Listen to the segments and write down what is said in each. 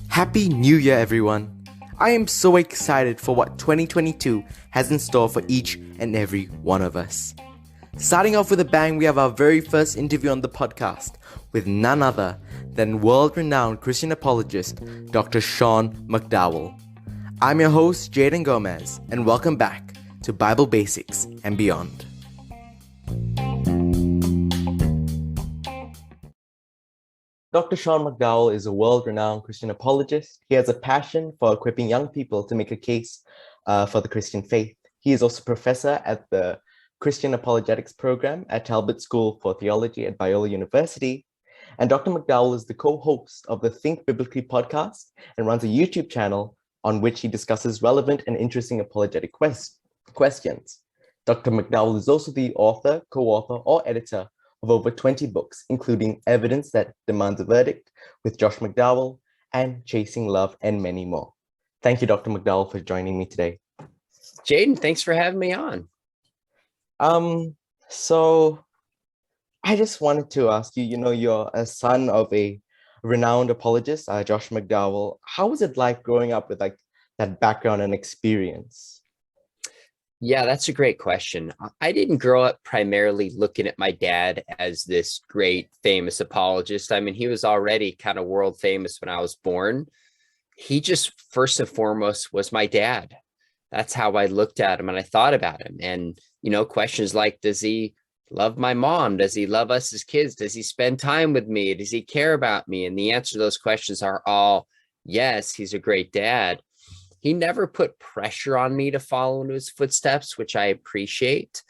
Happy New Year, everyone! I am so excited for what 2022 has in store for each and every one of us. Starting off with a bang, we have our very first interview on the podcast with none other than world-renowned Christian apologist, Dr. Sean McDowell. I'm your host, Jaden Gomez, and welcome back to Bible Basics and Beyond. Dr. Sean McDowell is a world-renowned Christian apologist. He has a passion for equipping young people to make a case for the Christian faith. He is also professor at the Christian Apologetics program at Talbot School for Theology at Biola University. And Dr. McDowell is the co-host of the Think Biblically podcast and runs a YouTube channel on which he discusses relevant and interesting apologetic questions. Dr. McDowell is also the author, co-author, or editor of over 20 books, including Evidence That Demands a Verdict with Josh McDowell and Chasing Love, and many more. Thank you, Dr. McDowell, for joining me today. Jaden, thanks for having me on. So I just wanted to ask you, you're a son of a renowned apologist, Josh McDowell. How was it like growing up with that background and experience? Yeah, that's a great question. I didn't grow up primarily looking at my dad as this great famous apologist. I mean, he was already kind of world famous when I was born. He just first and foremost was my dad. That's how I looked at him and I thought about him. And, questions like, does he love my mom? Does he love us as kids? Does he spend time with me? Does he care about me? And the answer to those questions are all, yes, he's a great dad. He never put pressure on me to follow in his footsteps, which I appreciate.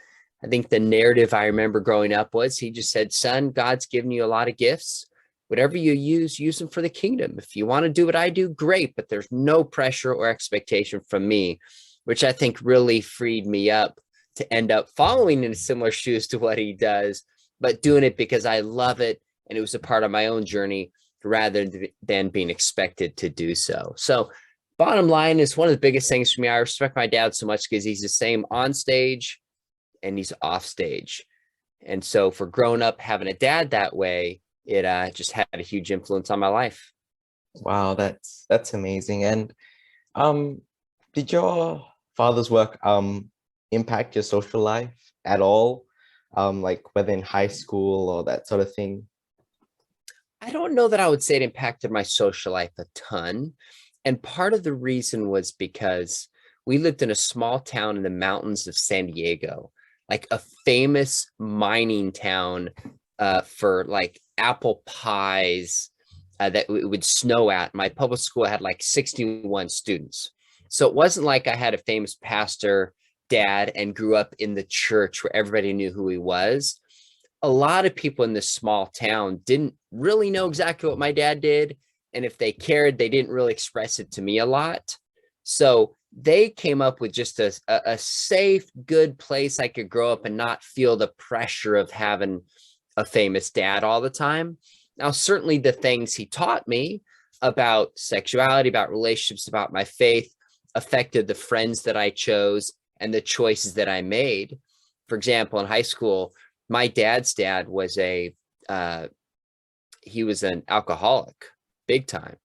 I think the narrative I remember growing up was he just said, son, God's given you a lot of gifts. Whatever you use them for the kingdom. If you want to do what I do, great, but there's no pressure or expectation from me, which I think really freed me up to end up following in similar shoes to what he does, but doing it because I love it. And it was a part of my own journey rather than being expected to do so. So bottom line is one of the biggest things for me. I respect my dad so much because he's the same on stage and he's off stage. And so for growing up, having a dad that way, it just had a huge influence on my life. Wow, that's amazing. And did your father's work impact your social life at all? Like whether in high school or that sort of thing? I don't know that I would say it impacted my social life a ton. And part of the reason was because we lived in a small town in the mountains of San Diego, like a famous mining town for like apple pies that it would snow at. My public school had like 61 students. So it wasn't like I had a famous pastor dad and grew up in the church where everybody knew who he was. A lot of people in this small town didn't really know exactly what my dad did. And if they cared, they didn't really express it to me a lot. So they came up with just a safe, good place I could grow up and not feel the pressure of having a famous dad all the time. Now, certainly the things he taught me about sexuality, about relationships, about my faith affected the friends that I chose and the choices that I made. For example, in high school, my dad's dad was he was an alcoholic, big time.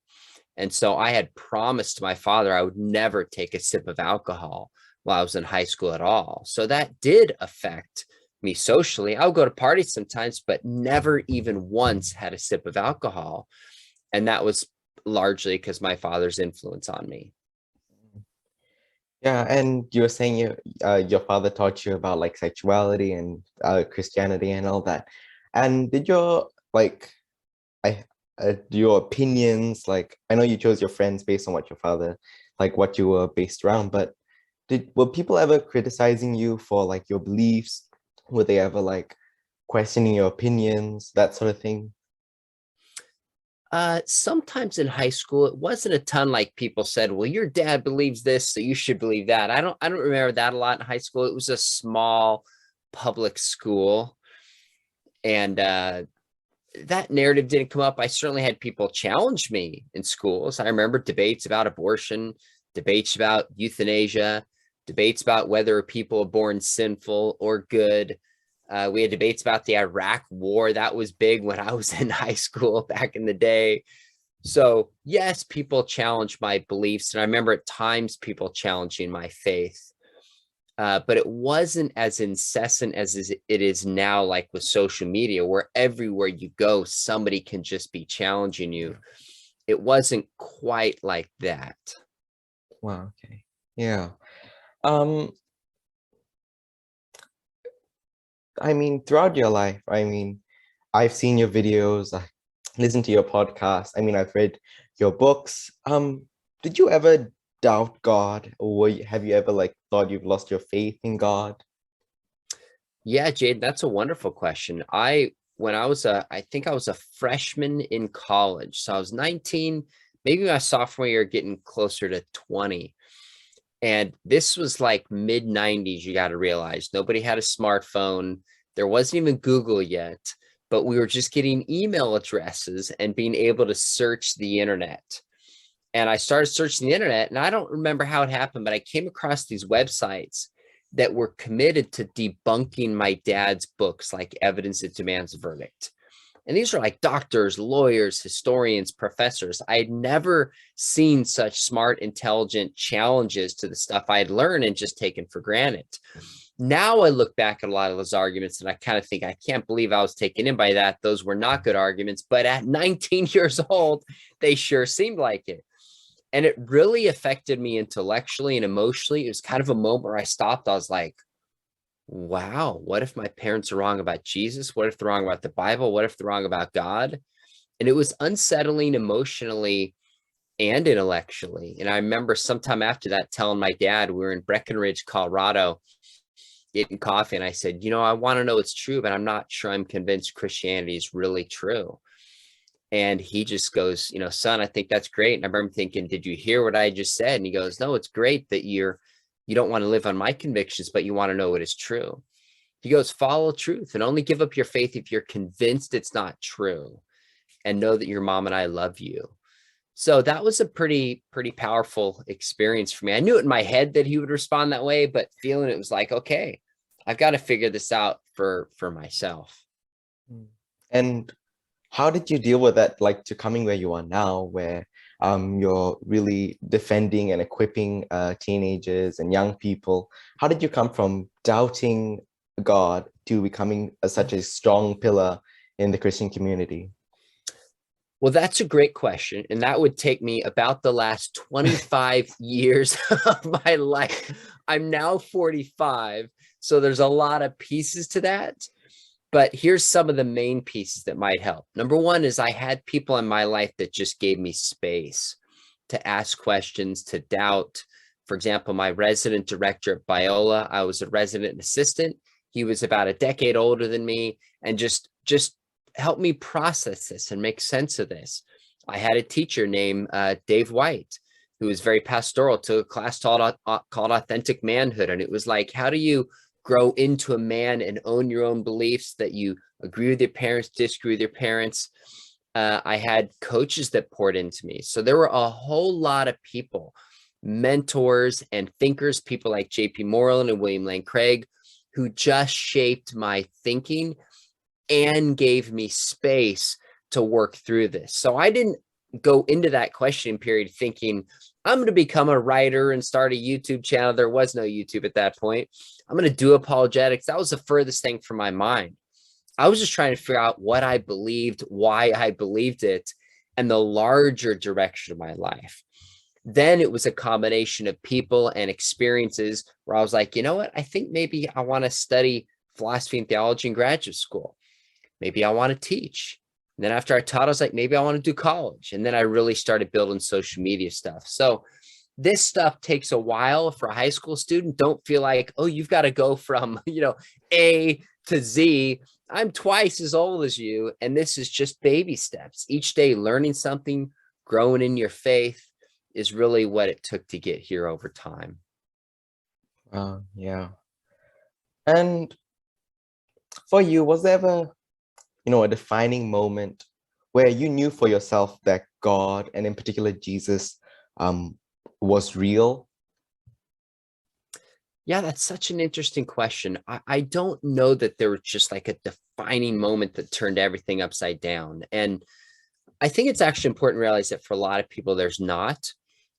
And so I had promised my father I would never take a sip of alcohol while I was in high school at all. So that did affect me socially. I'll go to parties sometimes, but never even once had a sip of alcohol. And that was largely because my father's influence on me. Yeah, and you were saying your father taught you about like sexuality and Christianity and all that. And did your your opinions, like I know you chose your friends based on what your father, like what you were based around, but were people ever criticizing you for like your beliefs? Were they ever like questioning your opinions, that sort of thing? Sometimes in high school, it wasn't a ton like people said, well, your dad believes this, so you should believe that. I don't remember that a lot in high school. It was a small public school. And that narrative didn't come up. I certainly had people challenge me in schools. I remember debates about abortion, debates about euthanasia, debates about whether people are born sinful or good. We had debates about the Iraq War. That was big when I was in high school back in the day. So yes, people challenge my beliefs. And I remember at times people challenging my faith. But it wasn't as incessant as it is now, like with social media, where everywhere you go, somebody can just be challenging you. It wasn't quite like that. Wow. Okay. Yeah. Um, I mean, throughout your life, I mean, I've seen your videos, I listened to your podcast. I mean, I've read your books. Did you ever doubt God, or have you ever like thought you've lost your faith in God? Yeah, Jade, that's a wonderful question. When I think I was a freshman in college. So I was 19, maybe my sophomore year, getting closer to 20. And this was like mid 90s. You got to realize nobody had a smartphone. There wasn't even Google yet, but we were just getting email addresses and being able to search the internet. And I started searching the internet, and I don't remember how it happened, but I came across these websites that were committed to debunking my dad's books, like Evidence That Demands a Verdict. And these are like doctors, lawyers, historians, professors. I had never seen such smart, intelligent challenges to the stuff I had learned and just taken for granted. Now I look back at a lot of those arguments and I kind of think, I can't believe I was taken in by that. Those were not good arguments, but at 19 years old, they sure seemed like it. And it really affected me intellectually and emotionally. It was kind of a moment where I stopped. I was like, wow, what if my parents are wrong about Jesus? What if they're wrong about the Bible? What if they're wrong about God? And it was unsettling emotionally and intellectually. And I remember sometime after that telling my dad, we were in Breckenridge, Colorado, getting coffee. And I said, I want to know it's true, but I'm not sure I'm convinced Christianity is really true. And he just goes, son, I think that's great. And I remember thinking, did you hear what I just said? And he goes, no, it's great that you don't want to live on my convictions, but you want to know what is true. He goes, follow truth and only give up your faith if you're convinced it's not true, and know that your mom and I love you. So that was a pretty powerful experience for me. I knew it in my head that he would respond that way, but feeling it was like, okay, I've got to figure this out for myself. And how did you deal with that, like to coming where you are now, where you're really defending and equipping teenagers and young people? How did you come from doubting God to becoming such a strong pillar in the Christian community? Well, that's a great question. And that would take me about the last 25 years of my life. I'm now 45. So there's a lot of pieces to that. But here's some of the main pieces that might help. Number one is I had people in my life that just gave me space to ask questions, to doubt. For example, my resident director at Biola, I was a resident assistant. He was about a decade older than me, and just helped me process this and make sense of this. I had a teacher named Dave White, who was very pastoral, took a class called Authentic Manhood. And it was like, how do you grow into a man and own your own beliefs, that you agree with your parents, disagree with your parents? I had coaches that poured into me. So there were a whole lot of people, mentors and thinkers, people like J.P. Moreland and William Lane Craig, who just shaped my thinking and gave me space to work through this. So I didn't go into that questioning period thinking, I'm going to become a writer and start a YouTube channel. There was no YouTube at that point. I'm going to do apologetics. That was the furthest thing from my mind. I was just trying to figure out what I believed, why I believed it, and the larger direction of my life. Then it was a combination of people and experiences where I was like, you know what? I think maybe I want to study philosophy and theology in graduate school. Maybe I want to teach. And then after I taught, I was like, maybe I want to do college. And then I really started building social media stuff. So this stuff takes a while for a high school student. Don't feel like, oh, you've got to go from, A to Z. I'm twice as old as you. And this is just baby steps. Each day learning something, growing in your faith is really what it took to get here over time. Yeah. And for you, was there ever, a defining moment where you knew for yourself that God, and in particular Jesus, was real? Yeah, that's such an interesting question. I don't know that there was just like a defining moment that turned everything upside down. And I think it's actually important to realize that for a lot of people, there's not,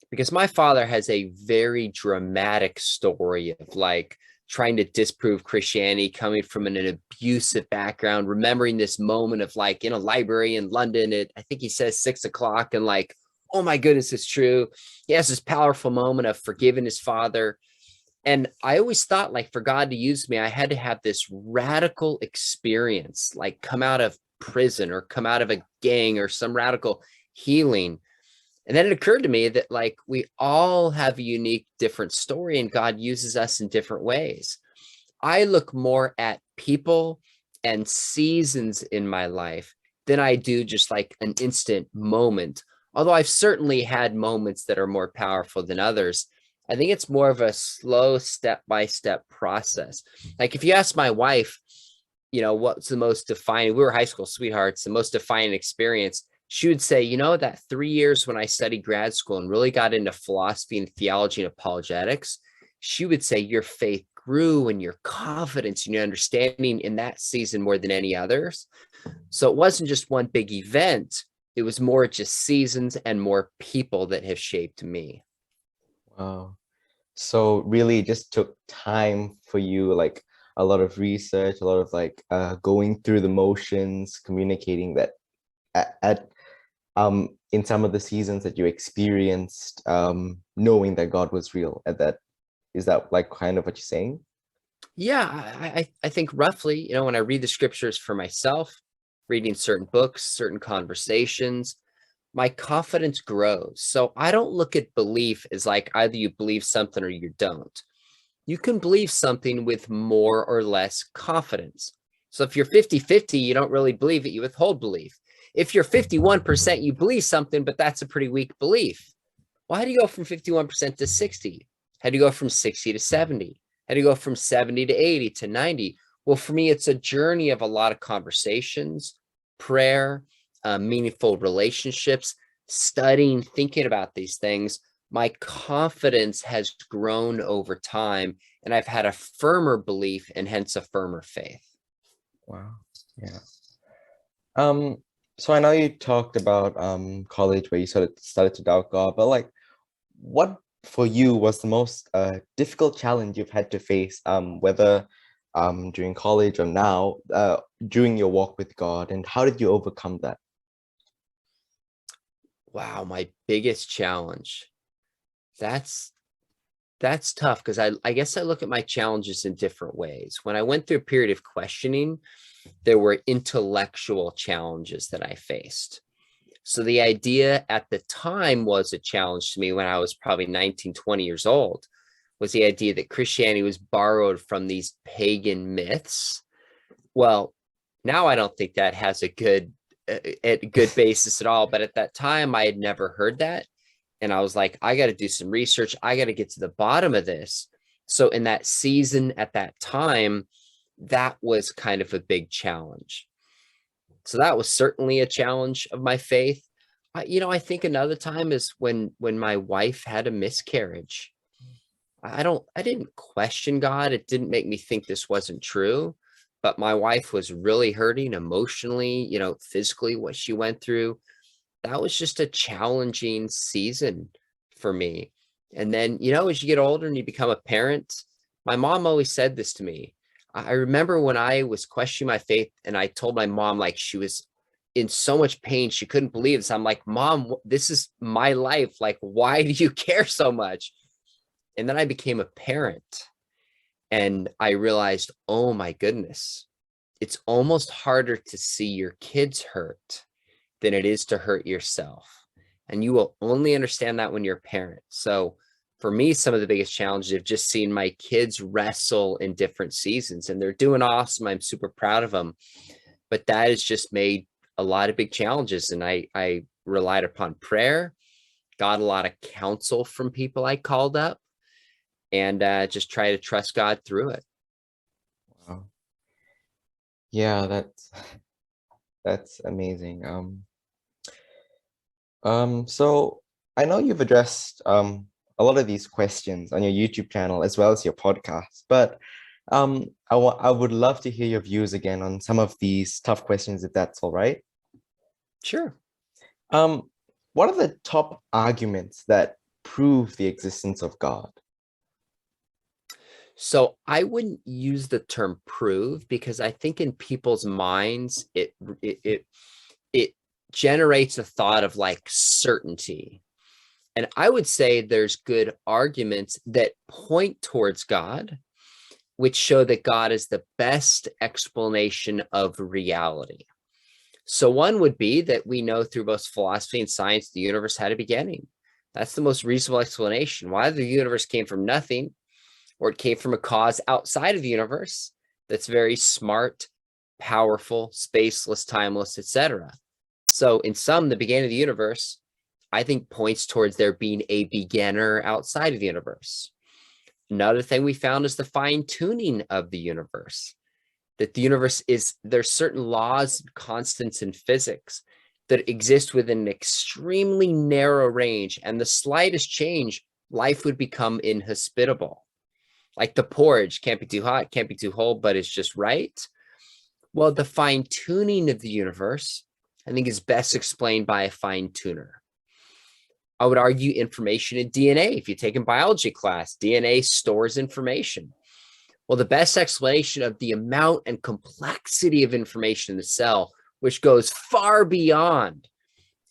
because my father has a very dramatic story of like trying to disprove Christianity, coming from an abusive background, remembering this moment of like in a library in London at, I think he says 6 o'clock, and like, oh my goodness, it's true. He has this powerful moment of forgiving his father. And I always thought like for God to use me, I had to have this radical experience, like come out of prison or come out of a gang or some radical healing. And then it occurred to me that like we all have a unique, different story, and God uses us in different ways. I look more at people and seasons in my life than I do just like an instant moment. Although I've certainly had moments that are more powerful than others. I think it's more of a slow step-by-step process. Like if you ask my wife, what's the most defining, we were high school sweethearts, the most defining experience, she would say, that 3 years when I studied grad school and really got into philosophy and theology and apologetics, she would say your faith grew and your confidence and your understanding in that season more than any others. So it wasn't just one big event. It was more just seasons and more people that have shaped me. Wow. So really it just took time for you, like a lot of research, a lot of like going through the motions, communicating that at in some of the seasons that you experienced, knowing that God was real at that. Is that like kind of what you're saying? Yeah, I think roughly, when I read the scriptures for myself, reading certain books, certain conversations, my confidence grows. So I don't look at belief as like either you believe something or you don't. You can believe something with more or less confidence. So if you're 50-50, you don't really believe it, you withhold belief. If you're 51%, you believe something, but that's a pretty weak belief. Well, how do you go from 51% to 60? How do you go from 60 to 70? How do you go from 70 to 80 to 90? Well, for me, it's a journey of a lot of conversations, prayer, meaningful relationships, studying, thinking about these things. My confidence has grown over time, and I've had a firmer belief and hence a firmer faith. Wow. Yeah. So I know you talked about college where you sort of started to doubt God, but like what for you was the most difficult challenge you've had to face, whether during college or now, during your walk with God, and how did you overcome that? Wow, my biggest challenge. That's tough because I guess I look at my challenges in different ways. When I went through a period of questioning, there were intellectual challenges that I faced. So the idea at the time was a challenge to me when I was probably 19, 20 years old, was the idea that Christianity was borrowed from these pagan myths. Well, now I don't think that has a good basis at all. But at that time, I had never heard that. And I was like, I got to do some research. I got to get to the bottom of this. So in that season, at that time, that was kind of a big challenge. So that was certainly a challenge of my faith. I think another time is when my wife had a miscarriage. I didn't question God. It didn't make me think this wasn't true, but my wife was really hurting emotionally, physically, what she went through. That was just a challenging season for me. And then, as you get older and you become a parent, my mom always said this to me. I remember when I was questioning my faith and I told my mom, like, she was in so much pain, she couldn't believe this. I'm like, Mom, this is my life. Like, why do you care so much? And then I became a parent and I realized, oh my goodness, it's almost harder to see your kids hurt than it is to hurt yourself. And you will only understand that when you're a parent. So for me, some of the biggest challenges have just seen my kids wrestle in different seasons, and they're doing awesome. I'm super proud of them. But that has just made a lot of big challenges. And I relied upon prayer, got a lot of counsel from people I called up, and just try to trust God through it. Wow. Yeah, that's amazing. So I know you've addressed a lot of these questions on your YouTube channel as well as your podcast. But I would love to hear your views again on some of these tough questions, if that's all right. Sure. What are the top arguments that prove the existence of God? So I wouldn't use the term prove, because I think in people's minds, it generates a thought of like certainty. And I would say there's good arguments that point towards God, which show that God is the best explanation of reality. So one would be that we know through both philosophy and science, the universe had a beginning. That's the most reasonable explanation. Why the universe came from nothing, or it came from a cause outside of the universe that's very smart, powerful, spaceless, timeless, etc. So in sum, the beginning of the universe, I think, points towards there being a beginner outside of the universe. Another thing we found is the fine-tuning of the universe, that the universe is, there's certain laws, constants in physics that exist within an extremely narrow range, and the slightest change, life would become inhospitable. Like the porridge can't be too hot, can't be too cold, but it's just right. Well, the fine-tuning of the universe, I think, is best explained by a fine-tuner. I would argue information in DNA. If you take in biology class, DNA stores information. Well, the best explanation of the amount and complexity of information in the cell, which goes far beyond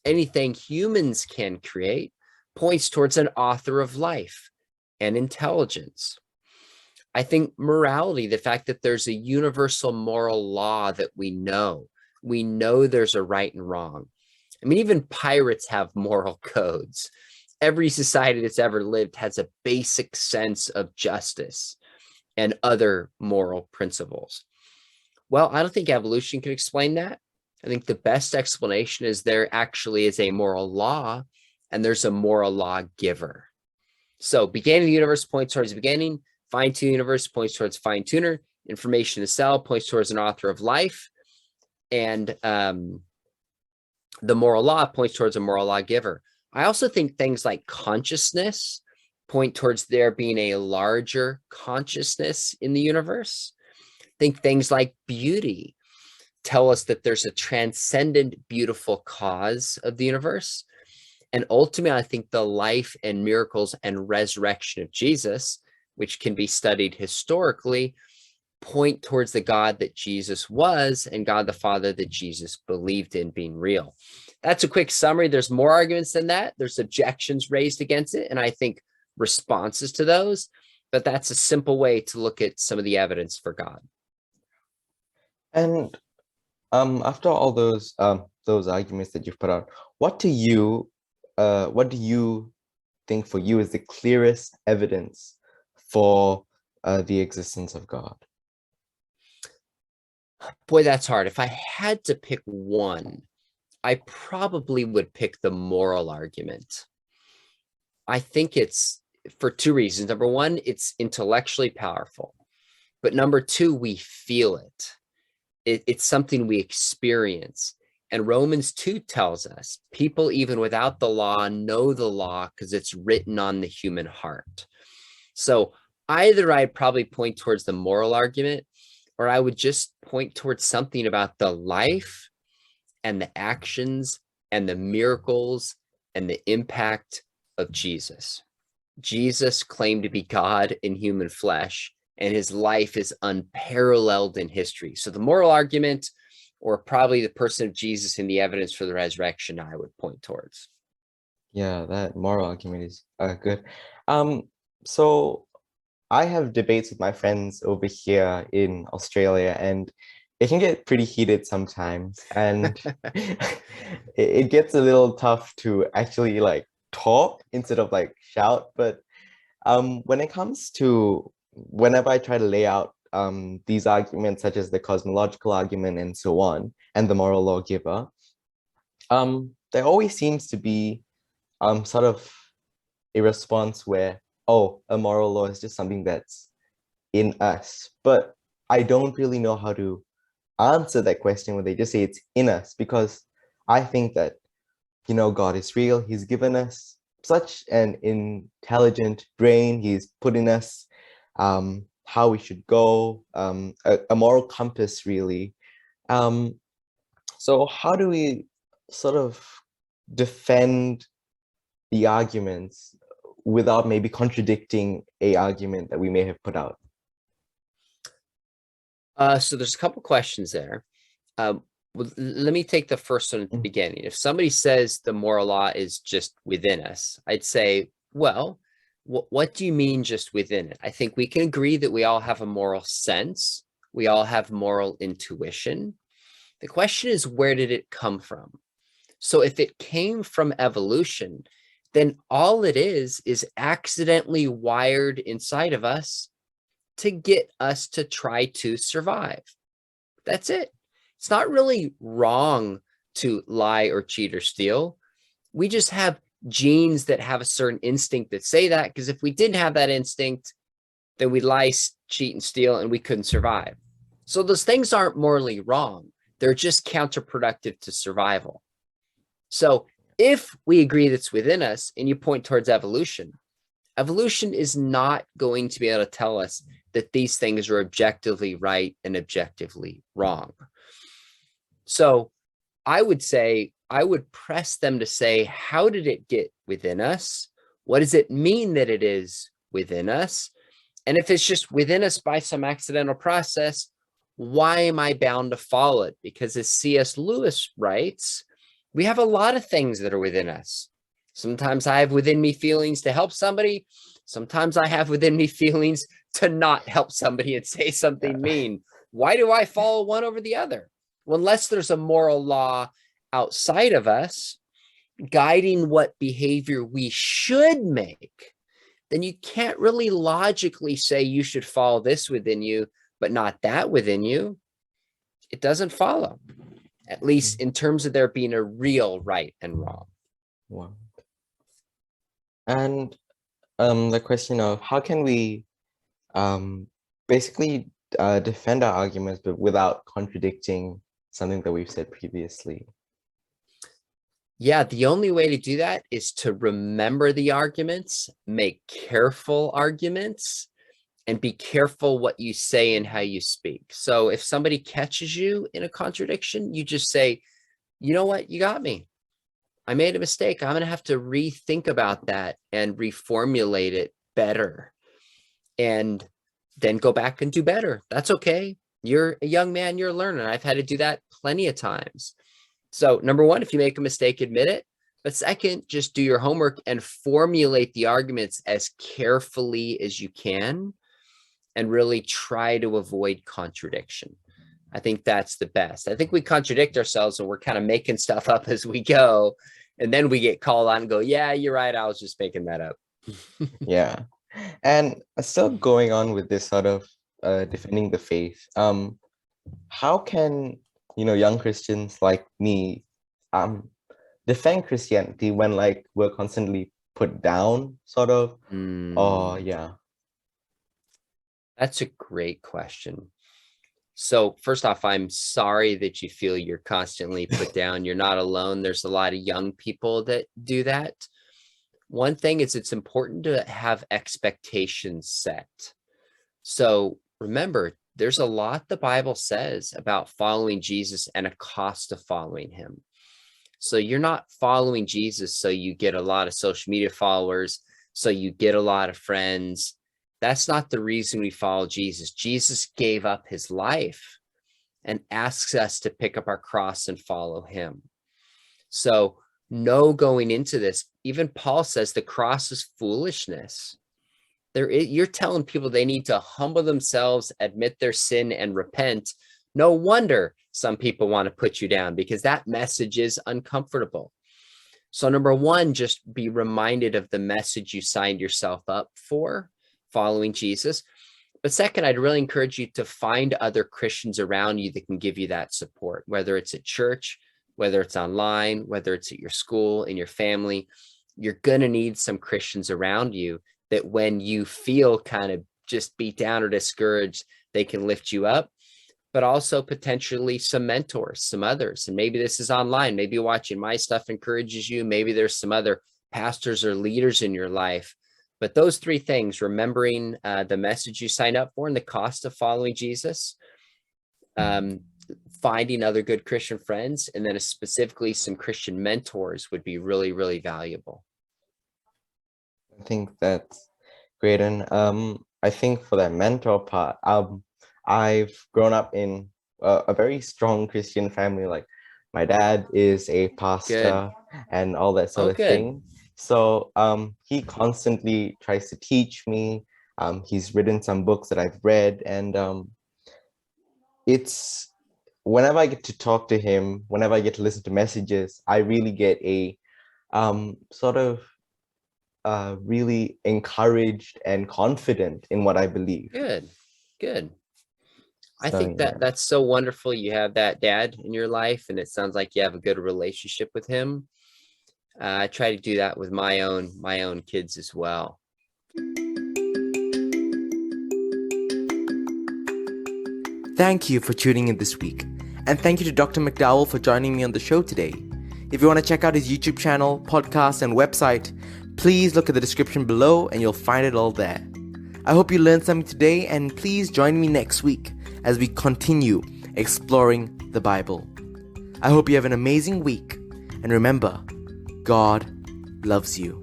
anything humans can create, points towards an author of life and intelligence. I think morality, the fact that there's a universal moral law that we know there's a right and wrong. I mean, even pirates have moral codes. Every society that's ever lived has a basic sense of justice and other moral principles. Well, I don't think evolution can explain that. I think the best explanation is there actually is a moral law, and there's a moral law giver. So beginning of the universe points towards the beginning, fine-tune universe points towards fine-tuner, information in the cell points towards an author of life, and the moral law points towards a moral law giver. I also think things like consciousness point towards there being a larger consciousness in the universe. I think things like beauty tell us that there's a transcendent, beautiful cause of the universe. And ultimately, I think the life and miracles and resurrection of Jesus, which can be studied historically, point towards the God that Jesus was and God the Father that Jesus believed in being real. That's a quick summary. There's more arguments than that. There's objections raised against it, and I think responses to those, but that's a simple way to look at some of the evidence for God. And after all those arguments that you've put out, what do you think for you is the clearest evidence for the existence of God? Boy, that's hard. If I had to pick one, I probably would pick the moral argument. I think it's for two reasons. Number one, it's intellectually powerful. But number two, we feel it. It's something we experience. And Romans 2 tells us people, even without the law, know the law because it's written on the human heart. So either I'd probably point towards the moral argument, or I would just point towards something about the life and the actions and the miracles and the impact of Jesus. Jesus claimed to be God in human flesh, and his life is unparalleled in history. So the moral argument, or probably the person of Jesus and the evidence for the resurrection, I would point towards. Yeah, that moral argument is good. So I have debates with my friends over here in Australia, and it can get pretty heated sometimes, and it gets a little tough to actually like talk instead of like shout. But when it comes to whenever I try to lay out these arguments, such as the cosmological argument and so on, and the moral lawgiver, there always seems to be sort of a response where, oh, a moral law is just something that's in us. But I don't really know how to answer that question when they just say it's in us, because I think that, God is real. He's given us such an intelligent brain. He's putting us how we should go, a moral compass, really. So how do we sort of defend the arguments without maybe contradicting a argument that we may have put out? So there's a couple questions there. Let me take the first one at the beginning. If somebody says the moral law is just within us, I'd say, well, what do you mean just within it? I think we can agree that we all have a moral sense. We all have moral intuition. The question is, where did it come from? So if it came from evolution, then all it is accidentally wired inside of us to get us to try to survive. That's it. It's not really wrong to lie or cheat or steal. We just have genes that have a certain instinct that say that, because if we didn't have that instinct, then we'd lie, cheat, and steal, and we couldn't survive. So those things aren't morally wrong. They're just counterproductive to survival. So if we agree that's within us and you point towards evolution, evolution is not going to be able to tell us that these things are objectively right and objectively wrong. So I would say, I would press them to say, how did it get within us? What does it mean that it is within us? And if it's just within us by some accidental process, why am I bound to follow it? Because as C.S. Lewis writes, we have a lot of things that are within us. Sometimes I have within me feelings to help somebody. Sometimes I have within me feelings to not help somebody and say something mean. Why do I follow one over the other? Well, unless there's a moral law outside of us guiding what behavior we should make, then you can't really logically say you should follow this within you, but not that within you. It doesn't follow, at least in terms of there being a real right and wrong. Wow. And the question of how can we basically defend our arguments, but without contradicting something that we've said previously? Yeah, the only way to do that is to remember the arguments, make careful arguments, and be careful what you say and how you speak. So if somebody catches you in a contradiction, you just say, you know what, you got me. I made a mistake. I'm going to have to rethink about that and reformulate it better. And then go back and do better. That's okay. You're a young man, you're a learner. I've had to do that plenty of times. So number one, if you make a mistake, admit it. But second, just do your homework and formulate the arguments as carefully as you can and really try to avoid contradiction. I think that's the best. I think we contradict ourselves and we're kind of making stuff up as we go. And then we get called on and go, yeah, you're right. I was just making that up. Yeah. And still going on with this sort of defending the faith, how can, young Christians like me defend Christianity when we're constantly put down, sort of? Yeah. That's a great question. So first off, I'm sorry that you feel you're constantly put down. You're not alone. There's a lot of young people that do that. One thing is it's important to have expectations set. So remember, there's a lot the Bible says about following Jesus and a cost of following him. So you're not following Jesus so you get a lot of social media followers, so you get a lot of friends. That's not the reason we follow Jesus. Jesus gave up his life and asks us to pick up our cross and follow him. So know going into this, even Paul says the cross is foolishness. You're telling people they need to humble themselves, admit their sin, and repent. No wonder some people want to put you down, because that message is uncomfortable. So number one, just be reminded of the message you signed yourself up for, following Jesus. But second, I'd really encourage you to find other Christians around you that can give you that support, whether it's at church, whether it's online, whether it's at your school, in your family. You're going to need some Christians around you that when you feel kind of just beat down or discouraged, they can lift you up, but also potentially some mentors, some others. And maybe this is online. Maybe watching my stuff encourages you. Maybe there's some other pastors or leaders in your life. But those three things, remembering the message you signed up for and the cost of following Jesus, finding other good Christian friends, and then specifically some Christian mentors would be really, really valuable. I think that's great. And I think for that mentor part, I've grown up in a very strong Christian family. Like my dad is a pastor and all that sort of thing. So he constantly tries to teach me. He's written some books that I've read, and it's whenever I get to talk to him, whenever I get to listen to messages, I really get a sort of really encouraged and confident in what I believe. Good. I think that's so wonderful. You have that dad in your life, and it sounds like you have a good relationship with him. I try to do that with my own kids as well. Thank you for tuning in this week, and thank you to Dr. McDowell for joining me on the show today. If you want to check out his YouTube channel, podcast, and website, please look at the description below and you'll find it all there. I hope you learned something today, and please join me next week as we continue exploring the Bible. I hope you have an amazing week, and remember, God loves you.